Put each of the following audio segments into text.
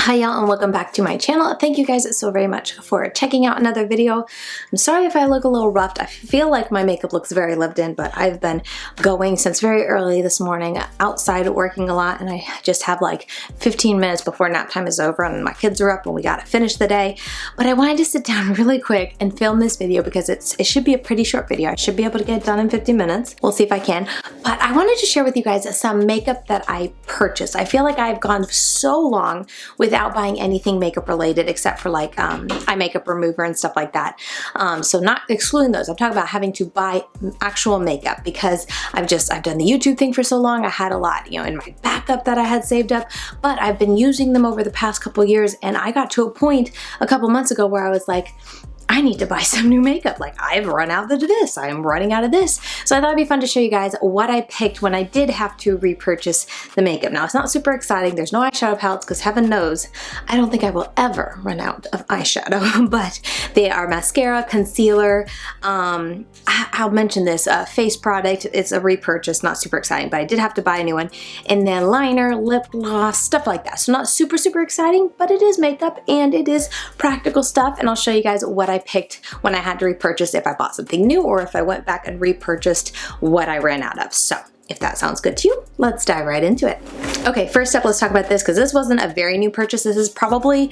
Hi y'all, and welcome back to my channel. Thank you guys so very much for checking out another video. I'm sorry if I look a little roughed. I feel like my makeup looks very lived in, but I've been going since very early this morning outside working a lot, and I just have like 15 minutes before nap time is over and my kids are up and we gotta finish the day. But I wanted to sit down really quick and film this video because it should be a pretty short video. I should be able to get it done in 50 minutes. We'll see if I can. But I wanted to share with you guys some makeup that I purchased. I feel like I've gone so long without buying anything makeup related except for like eye makeup remover and stuff like that. So not excluding those. I'm talking about having to buy actual makeup because I've done the YouTube thing for so long. I had a lot, you know, in my backup that I had saved up, but I've been using them over the past couple years, and I got to a point a couple months ago where I was like, I need to buy some new makeup. Like, I've run out of this. I am running out of this. So I thought it'd be fun to show you guys what I picked when I did have to repurchase the makeup. Now, it's not super exciting. There's no eyeshadow palettes because heaven knows I don't think I will ever run out of eyeshadow, but they are mascara, concealer, I'll mention this, face product. It's a repurchase, not super exciting, but I did have to buy a new one. And then liner, lip gloss, stuff like that. So not super, super exciting, but it is makeup and it is practical stuff. And I'll show you guys what I picked when I had to repurchase if I bought something new or if I went back and repurchased what I ran out of. So if that sounds good to you, let's dive right into it. Okay, first up, let's talk about this because this wasn't a very new purchase. This is probably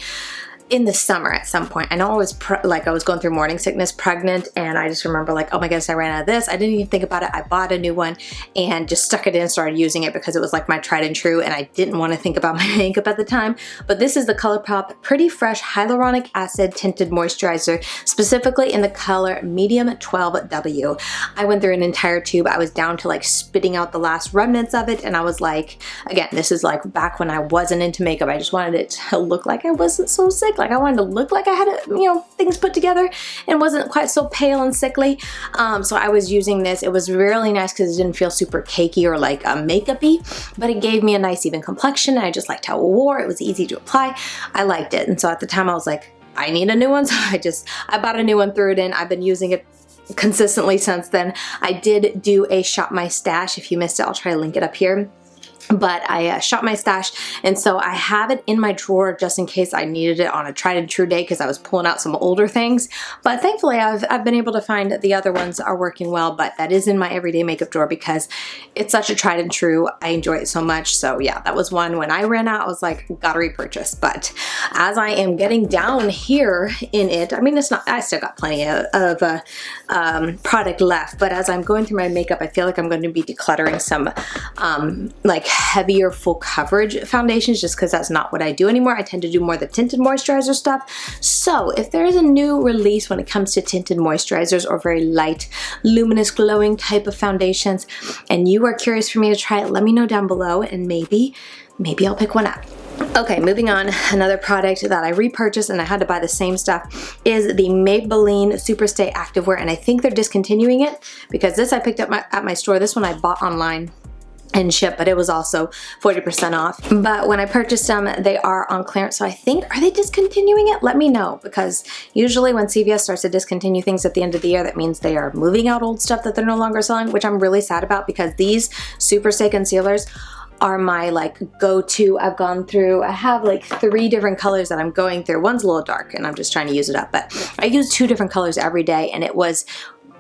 in the summer at some point. I know I was I was going through morning sickness, pregnant, and I just remember like, oh my goodness, I ran out of this. I didn't even think about it. I bought a new one and just stuck it in and started using it because it was like my tried and true, and I didn't want to think about my makeup at the time. But this is the ColourPop Pretty Fresh Hyaluronic Acid Tinted Moisturizer, specifically in the color Medium 12W. I went through an entire tube. I was down to like spitting out the last remnants of it, and I was like, again, this is like back when I wasn't into makeup. I just wanted it to look like I wasn't so sick. Like I wanted to look like I had, things put together and wasn't quite so pale and sickly. So I was using this. It was really nice because it didn't feel super cakey or like makeup-y, but it gave me a nice even complexion. I just liked how it wore. It was easy to apply. I liked it. And so at the time I was like, I need a new one. So I bought a new one, threw it in. I've been using it consistently since then. I did do a Shop My Stash. If you missed it, I'll try to link it up here. But I shot my stash, and so I have it in my drawer just in case I needed it on a tried and true day because I was pulling out some older things. But thankfully I've been able to find that the other ones are working well, but that is in my everyday makeup drawer because it's such a tried and true. I enjoy it so much. So yeah, that was one. When I ran out, I was like, gotta repurchase. But as I am getting down here in it, I mean, it's not, I still got plenty of product left, but as I'm going through my makeup, I feel like I'm going to be decluttering some like heavier full coverage foundations just because that's not what I do anymore. I tend to do more the tinted moisturizer stuff. So if there is a new release when it comes to tinted moisturizers or very light, luminous, glowing type of foundations, and you are curious for me to try it, let me know down below and maybe I'll pick one up. Okay, moving on, another product that I repurchased and I had to buy the same stuff is the Maybelline Superstay Activewear, and I think they're discontinuing it because this I picked up at my store. This one I bought online and ship, but it was also 40% off. But when I purchased them, they are on clearance. So I think, are they discontinuing it? Let me know, because usually when CVS starts to discontinue things at the end of the year, that means they are moving out old stuff that they're no longer selling, which I'm really sad about because these Superstay concealers are my like go-to. I've gone through, I have like 3 different colors that I'm going through. One's a little dark and I'm just trying to use it up, but I use 2 different colors every day, and it was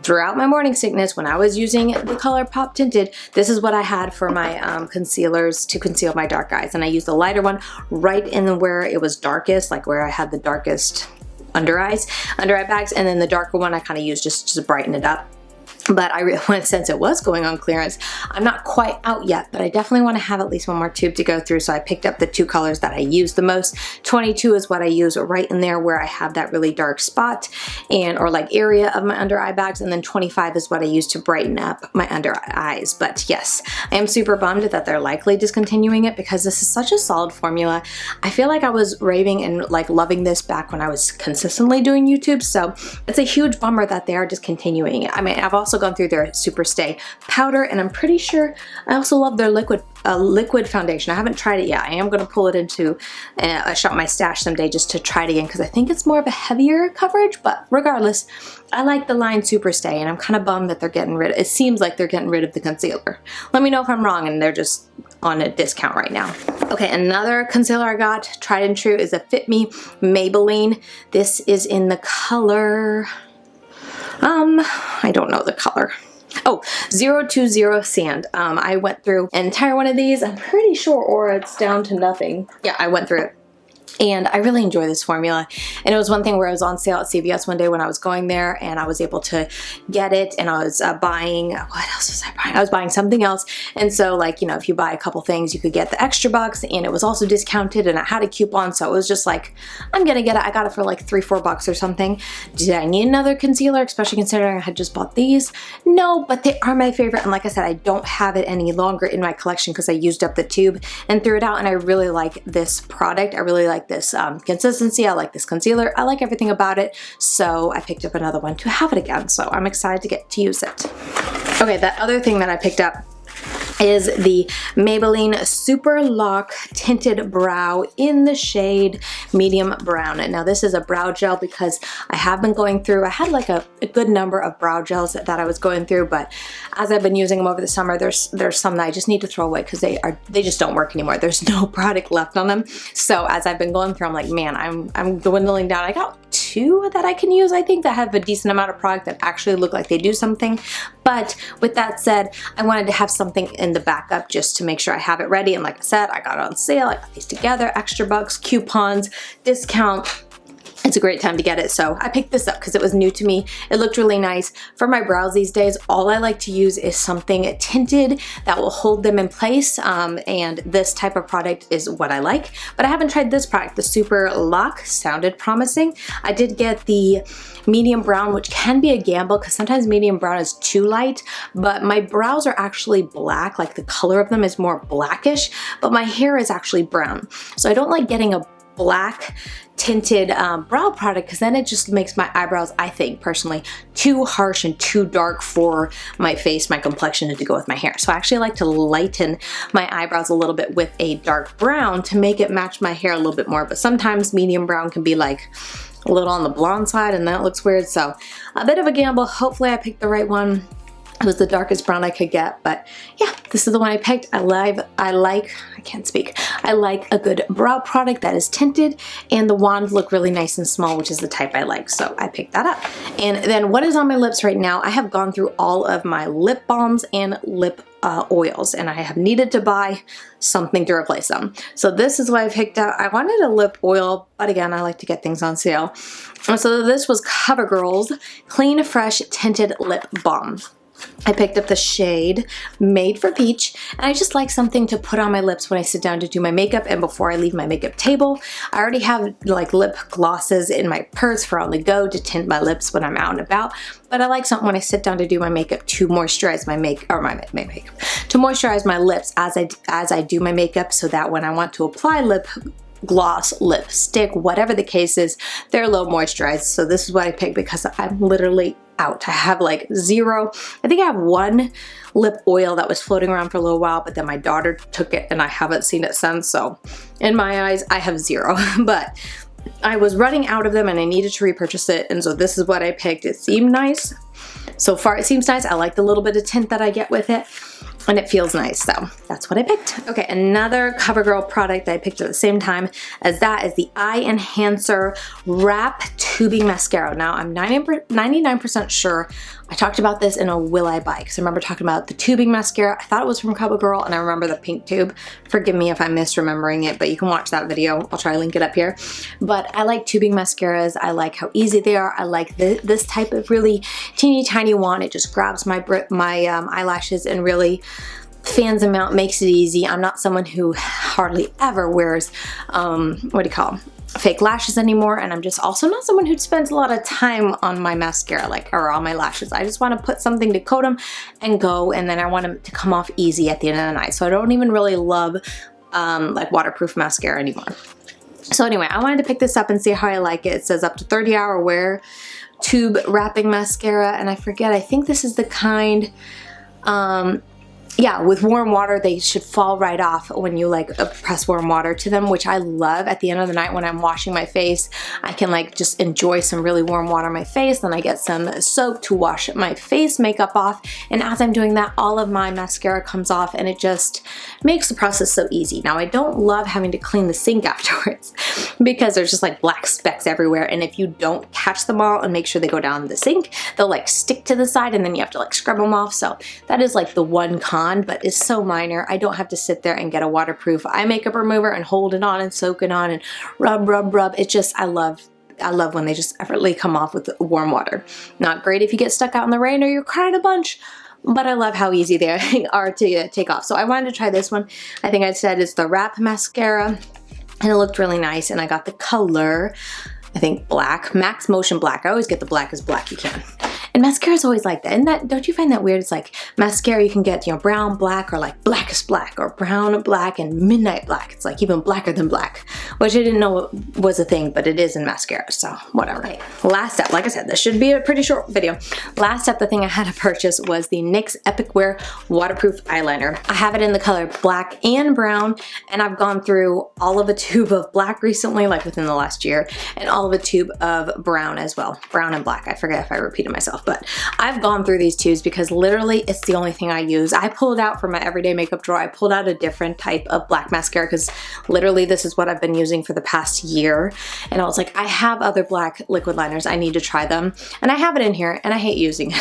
throughout my morning sickness, when I was using the ColourPop Tinted, this is what I had for my concealers to conceal my dark eyes. And I used the lighter one right in where it was darkest, like where I had the darkest under eye bags, and then the darker one I kind of used just to brighten it up. But since it was going on clearance, I'm not quite out yet, but I definitely want to have at least one more tube to go through. So I picked up the 2 colors that I use the most. 22 is what I use right in there where I have that really dark spot or like area of my under eye bags. And then 25 is what I use to brighten up my under eyes. But yes, I am super bummed that they're likely discontinuing it because this is such a solid formula. I feel like I was raving and like loving this back when I was consistently doing YouTube. So it's a huge bummer that they are discontinuing it. I mean, I've also gone through their Superstay powder, and I'm pretty sure I also love their liquid foundation. I haven't tried it yet. I am going to pull it into a Shop My Stash someday just to try it again because I think it's more of a heavier coverage, but regardless, I like the line Superstay, and I'm kind of bummed that they're getting rid of it. Seems like they're getting rid of the concealer. Let me know if I'm wrong and they're just on a discount right now. Okay, another concealer I got, tried and true, is a Fit Me Maybelline. This is in the color, I don't know the color. Oh, 020 Sand. I went through an entire one of these. I'm pretty sure, or it's down to nothing. Yeah, I went through it. And I really enjoy this formula. And it was one thing where I was on sale at CVS one day when I was going there, and I was able to get it, and I was buying, what else was I buying? I was buying something else. And so, like, you know, if you buy a couple things, you could get the extra bucks, and it was also discounted, and I had a coupon, so it was just like, I'm gonna get it. I got it for like $3-4 bucks or something. Did I need another concealer, especially considering I had just bought these? No, but they are my favorite. And like I said, I don't have it any longer in my collection because I used up the tube and threw it out, and I really like this product. I really like this consistency. I like this concealer. I like everything about it. So I picked up another one to have it again. So I'm excited to get to use it. Okay, that other thing that I picked up is the Maybelline Super Lock Tinted Brow in the shade Medium Brown. And now this is a brow gel because I have been going through, I had like a good number of brow gels that I was going through, but as I've been using them over the summer, there's some that I just need to throw away because they just don't work anymore. There's no product left on them. So as I've been going through, I'm like, man, I'm dwindling down. I got 2 that I can use, I think, that have a decent amount of product that actually look like they do something. But with that said, I wanted to have something in the backup just to make sure I have it ready. And like I said, I got it on sale. I got these together, extra bucks, coupons, discount. It's a great time to get it. So I picked this up because it was new to me. It looked really nice. For my brows these days, all I like to use is something tinted that will hold them in place. And this type of product is what I like. But I haven't tried this product. The Super Lock sounded promising. I did get the medium brown, which can be a gamble because sometimes medium brown is too light. But my brows are actually black. Like the color of them is more blackish. But my hair is actually brown. So I don't like getting a black tinted brow product because then it just makes my eyebrows, I think personally, too harsh and too dark for my face, my complexion, and to go with my hair. So I actually like to lighten my eyebrows a little bit with a dark brown to make it match my hair a little bit more. But sometimes medium brown can be like a little on the blonde side and that looks weird. So a bit of a gamble. Hopefully I picked the right one. It was the darkest brown I could get, but yeah, this is the one I picked. I like a good brow product that is tinted, and the wands look really nice and small, which is the type I like, so I picked that up. And then what is on my lips right now, I have gone through all of my lip balms and lip oils, and I have needed to buy something to replace them. So this is what I picked out. I wanted a lip oil, but again, I like to get things on sale. And so this was CoverGirl's Clean Fresh Tinted Lip Balm. I picked up the shade Made for Peach, and I just like something to put on my lips when I sit down to do my makeup and before I leave my makeup table. I already have like lip glosses in my purse for on the go to tint my lips when I'm out and about, but I like something when I sit down to do my makeup to moisturize my makeup, to moisturize my lips as I do my makeup, so that when I want to apply lip gloss, lipstick, whatever the case is, they're a little moisturized. So this is what I picked because I'm literally out. I have like zero. I think I have one lip oil that was floating around for a little while, but then my daughter took it and I haven't seen it since. So in my eyes, I have zero, but I was running out of them and I needed to repurchase it. And so this is what I picked. It seemed nice. So far it seems nice. I like the little bit of tint that I get with it, and it feels nice, so that's what I picked. Okay, another CoverGirl product that I picked at the same time as that is the Eye Enhancer Wrap Tubing Mascara. Now, I'm 99% sure I talked about this in a Will I Buy, because I remember talking about the tubing mascara. I thought it was from CoverGirl, and I remember the pink tube. Forgive me if I'm misremembering it, but you can watch that video. I'll try to link it up here. But I like tubing mascaras. I like how easy they are. I like this type of really teeny tiny one. It just grabs my eyelashes and really fans them out, makes it easy. I'm not someone who hardly ever wears, fake lashes anymore, and I'm just also not someone who spends a lot of time on my mascara, or on my lashes. I just want to put something to coat them and go, and then I want them to come off easy at the end of the night. So I don't even really love like waterproof mascara anymore. So anyway, I wanted to pick this up and see how I like it. It says up to 30-hour wear tube wrapping mascara, and I forget, I think this is the kind, yeah, with warm water, they should fall right off when you like press warm water to them, which I love. At the end of the night when I'm washing my face, I can like just enjoy some really warm water on my face, then I get some soap to wash my face makeup off, and as I'm doing that, all of my mascara comes off, and it just makes the process so easy. Now, I don't love having to clean the sink afterwards because there's just like black specks everywhere, and if you don't catch them all and make sure they go down the sink, they'll like stick to the side, and then you have to like scrub them off. So that is like the one con, but it's so minor. I don't have to sit there and get a waterproof eye makeup remover and hold it on and soak it on and rub, rub, rub. It's just, I love when they just effortlessly come off with warm water. Not great if you get stuck out in the rain or you're crying a bunch, but I love how easy they are to take off. So I wanted to try this one. I think I said it's the Wrap mascara, and it looked really nice, and I got the color, I think black, Max Motion Black. I always get the black as black you can. And mascara is always like that. And that, don't you find that weird? It's like mascara you can get, you know, brown, black, or like blackest black, or brown, black, and midnight black. It's like even blacker than black, which I didn't know was a thing, but it is in mascara, so whatever. Okay. Last step, like I said, this should be a pretty short video. Last step, the thing I had to purchase was the NYX Epic Wear Waterproof Eyeliner. I have it in the color black and brown, and I've gone through all of a tube of black recently, like within the last year, and all of a tube of brown as well. Brown and black. I forget if I repeated myself. But I've gone through these tubes because literally it's the only thing I use. I pulled out from my everyday makeup drawer, I pulled out a different type of black mascara because literally this is what I've been using for the past year. And I was like, I have other black liquid liners, I need to try them. And I have it in here and I hate using it.